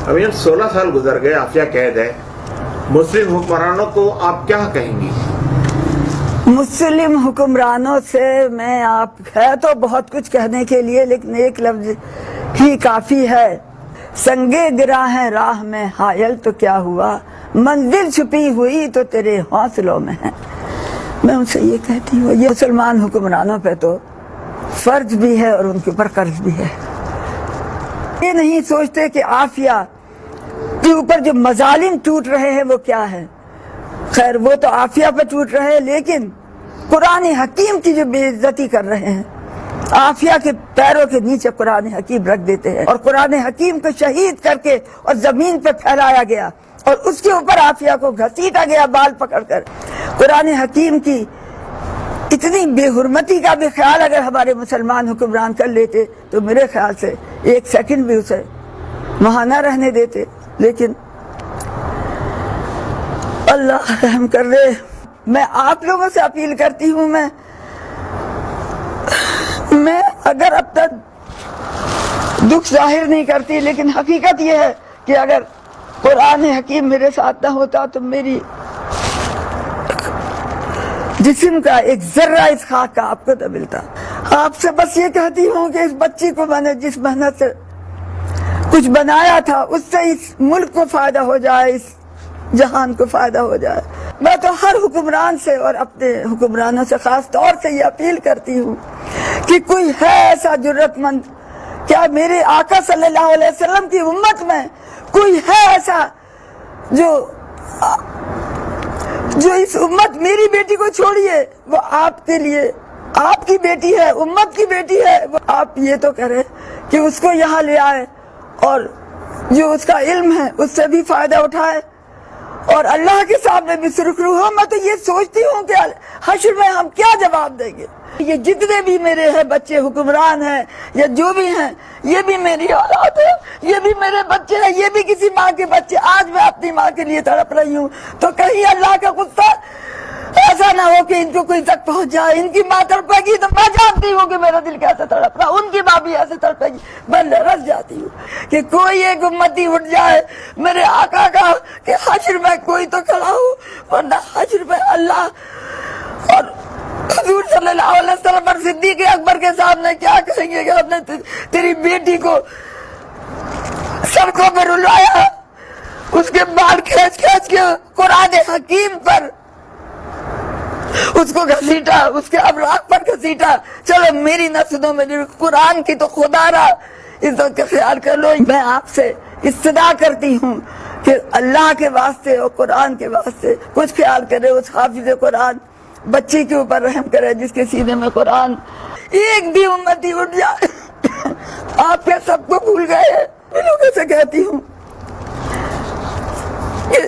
ابھی 16 سال گزر گئے، عافیہ قید ہے، مسلم حکمرانوں کو آپ کیا کہیں گی؟ مسلم حکمرانوں سے میں ہے تو بہت کچھ کہنے کے لیے، لیکن ایک لفظ ہی کافی ہے۔ سنگے گرا ہے راہ میں حائل تو کیا ہوا، منزل چھپی ہوئی تو تیرے حوصلوں میں ہے۔ میں ان سے یہ کہتی ہوں، یہ مسلمان حکمرانوں پہ تو فرض بھی ہے اور ان کے اوپر قرض بھی ہے۔ یہ نہیں سوچتے کہ عافیہ کے اوپر جو مظالم ٹوٹ رہے ہیں وہ کیا ہے۔ خیر وہ تو عافیہ پہ ٹوٹ رہے ہیں، لیکن قرآن حکیم کی جو بے عزتی کر رہے ہیں، عافیہ کے پیروں کے نیچے قرآن حکیم رکھ دیتے ہیں، اور قرآن حکیم کو شہید کر کے اور زمین پہ پھیلایا گیا، اور اس کے اوپر عافیہ کو گھسیٹا گیا بال پکڑ کر۔ قرآن حکیم کی اتنی بے حرمتی کا بھی خیال اگر ہمارے مسلمان حکمران کر لیتے تو میرے خیال سے ایک سیکنڈ بھی اسے وہاں نہ رہنے دیتے۔ لیکن اللہ رحم کر دے۔ میں آپ لوگوں سے اپیل کرتی ہوں، میں اگر اب تک دکھ ظاہر نہیں کرتی، لیکن حقیقت یہ ہے کہ اگر قرآن حکیم میرے ساتھ نہ ہوتا تو میری جسم کا ایک ذرہ اس خاک کا آپ کو نہ ملتا۔ آپ سے بس یہ کہتی ہوں کہ اس بچی کو میں نے جس محنت سے کچھ بنایا تھا، اس سے اس ملک کو فائدہ ہو جائے، اس جہان کو فائدہ ہو جائے۔ میں تو ہر حکمران سے اور اپنے حکمرانوں سے خاص طور سے یہ اپیل کرتی ہوں کہ کوئی ہے ایسا جرت مند، کیا میرے آقا صلی اللہ علیہ وسلم کی امت میں کوئی ہے ایسا جو اس امت، میری بیٹی کو چھوڑیے، وہ آپ کے لیے، آپ کی بیٹی ہے، امت کی بیٹی ہے، وہ آپ یہ تو کریں کہ اس کو یہاں لے آئے اور جو اس کا علم ہے اس سے بھی فائدہ اٹھائے اور اللہ کے سامنے بھی سرخرو ہو۔ میں تو یہ سوچتی ہوں کہ حشر میں ہم کیا جواب دیں گے۔ یہ جتنے بھی میرے ہیں بچے حکمران ہیں یا جو بھی ہیں، یہ بھی میری اولاد ہے، یہ بھی میرے بچے ہیں، یہ بھی کسی ماں کے بچے۔ آج میں اپنی ماں کے لیے تڑپ رہی ہوں، تو کہیں اللہ کا غصہ ایسا نہ ہو کہ ان کو کوئی تک پہنچ جائے۔ ان کی ماں تڑپے گی تو میں جانتی ہوں کہ میرا دل کیسے تڑپ رہا، ان کی ماں بھی ایسے تڑپے گی۔ میں رس جاتی ہوں کہ کوئی ایک امتی اٹھ جائے میرے آقا کا کہ حشر میں کوئی تو کھڑا ہو، ورنہ حشر میں اللہ اور حضور صلی اللہ علیہ وسلم اور صدیق اکبر کے سامنے کیا کہیں گے کہ ہم نے تیری بیٹی کو سڑکوں پہ رلایا، اس کے بال کھینچ کھینچ کے قرآن حکیم پر اس کو گھسیٹا، اس کے ابراق پر گھسیٹا۔ چلو میری نہ سنو، میری قرآن کی تو خدا را عزت کا خیال کر لو۔ میں آپ سے استدعا کرتی ہوں کہ اللہ کے واسطے اور قرآن کے واسطے کچھ خیال کرے، اس حافظ قرآن بچی کے اوپر رحم کرے جس کے سینے میں قرآن۔ ایک بھی امتی اٹھ جائے، آپ کے سب کو بھول گئے۔ میں لوگوں سے کہتی ہوں کہ